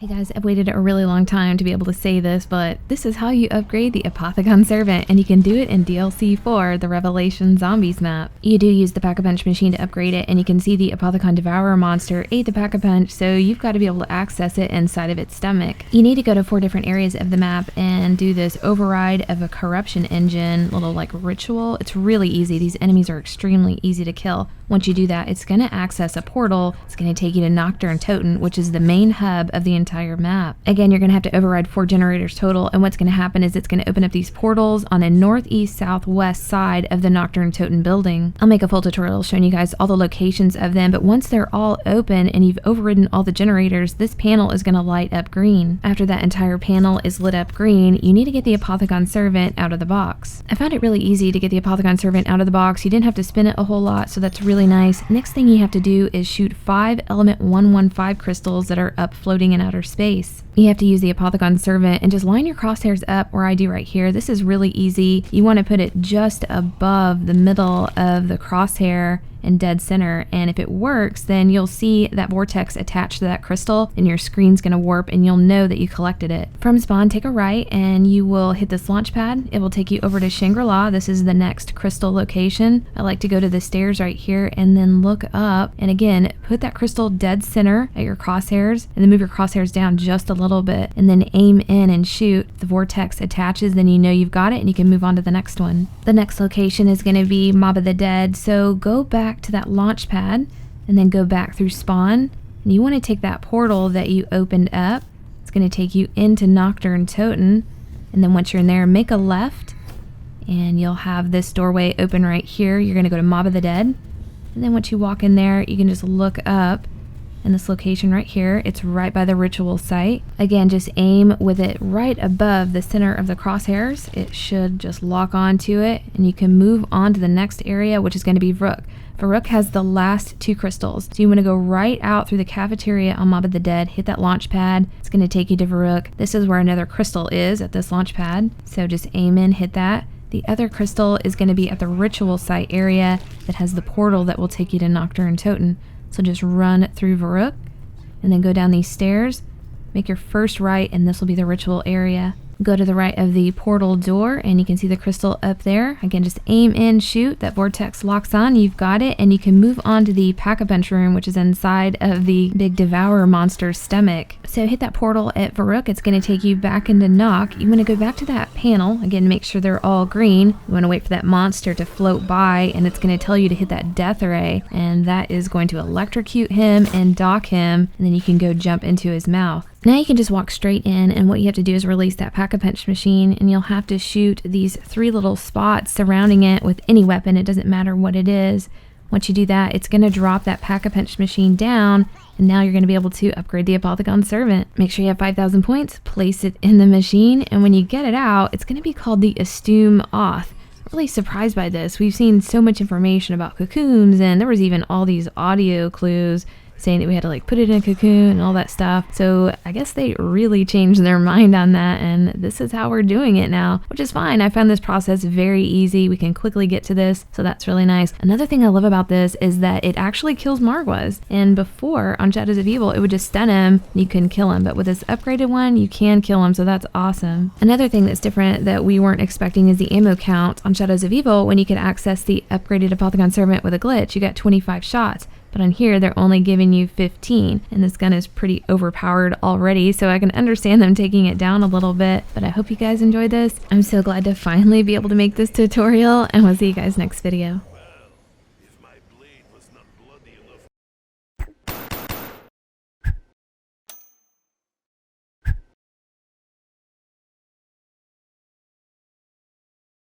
Hey guys, I've waited a really long time to be able to say this, but this is how you upgrade the APOTHICON Servant, and you can do it in DLC 4, the Revelation Zombies map. You do use the Pack-a-Punch machine to upgrade it, and you can see the APOTHICON Devourer monster ate the Pack-a-Punch, so you've got to be able to access it inside of its stomach. You need to go to 4 different areas of the map and do this override of a corruption engine, little like ritual. It's really easy. These enemies are extremely easy to kill. Once you do that, it's going to access a portal. It's going to take you to Nocturne Toten, which is the main hub of the entire map. Again, you're going to have to override 4 generators total, and what's going to happen is it's going to open up these portals on the northeast southwest side of the Nocturne Toten building. I'll make a full tutorial showing you guys all the locations of them, but once they're all open and you've overridden all the generators, this panel is going to light up green. After that entire panel is lit up green, you need to get the APOTHICON Servant out of the box. I found it really easy to get the APOTHICON Servant out of the box. You didn't have to spin it a whole lot, so that's really nice. Next thing you have to do is shoot 5 element 115 crystals that are up floating in outer space. You have to use the APOTHICON Servant and just line your crosshairs up where I do right here. This is really easy. You want to put it just above the middle of the crosshair and dead center, and if it works, then you'll see that vortex attached to that crystal and your screen's gonna warp and you'll know that you collected it. From spawn, take a right and you will hit this launch pad. It will take you over to Shangri-La. This is the next crystal location. I like to go to the stairs right here and then look up, and again put that crystal dead center at your crosshairs and then move your crosshairs down just a little bit and then aim in and shoot. The vortex attaches, then you know you've got it and you can move on to the next one. The next location is going to be Mob of the Dead, so go back to that launch pad and then go back through spawn, and you want to take that portal that you opened up. It's going to take you into Nocturne Toten, and then once you're in there, make a left and you'll have this doorway open right here. You're going to go to Mob of the Dead, and then once you walk in there, you can just look up in this location right here. It's right by the ritual site. Again, just aim with it right above the center of the crosshairs. It should just lock onto it, and you can move on to the next area, which is going to be Rook. Rook has the last 2 crystals, so you want to go right out through the cafeteria on Mob of the Dead, hit that launch pad. It's going to take you to Rook. This is where another crystal is, at this launch pad, so just aim in, hit that. The other crystal is going to be at the ritual site area that has the portal that will take you to Nocturne Toten. So just run through Rook and then go down these stairs, make your first right, and this will be the ritual area. Go to the right of the portal door and you can see the crystal up there. Again, just aim in, shoot, that vortex locks on, you've got it, and you can move on to the Pack-a-Punch room, which is inside of the big Devourer monster's stomach. So hit that portal at Varrook. It's going to take you back into Nock. You want to go back to that panel. Again, make sure they're all green. You want to wait for that monster to float by, and it's going to tell you to hit that death ray, and that is going to electrocute him and dock him, and then you can go jump into his mouth. Now you can just walk straight in, and what you have to do is release that Pack-a-Punch machine, and you'll have to shoot these 3 little spots surrounding it with any weapon. It doesn't matter what it is. Once you do that, it's going to drop that Pack-a-Punch machine down, and now you're going to be able to upgrade the APOTHICON Servant. Make sure you have 5,000 points, place it in the machine, and when you get it out, it's going to be called the Estume Oth. Really surprised by this. We've seen so much information about cocoons, and there was even all these audio clues saying that we had to like put it in a cocoon and all that stuff. So I guess they really changed their mind on that, and this is how we're doing it now, which is fine. I found this process very easy. We can quickly get to this, so that's really nice. Another thing I love about this is that it actually kills Margwas, and before on Shadows of Evil it would just stun him and you couldn't kill him, but with this upgraded one you can kill him, so that's awesome. Another thing that's different that we weren't expecting is the ammo count. On Shadows of Evil, when you could access the upgraded APOTHICON Servant with a glitch, you got 25 shots. But on here, they're only giving you 15, and this gun is pretty overpowered already, so I can understand them taking it down a little bit, but I hope you guys enjoyed this. I'm so glad to finally be able to make this tutorial, and we'll see you guys next video. If my blade was not bloody enough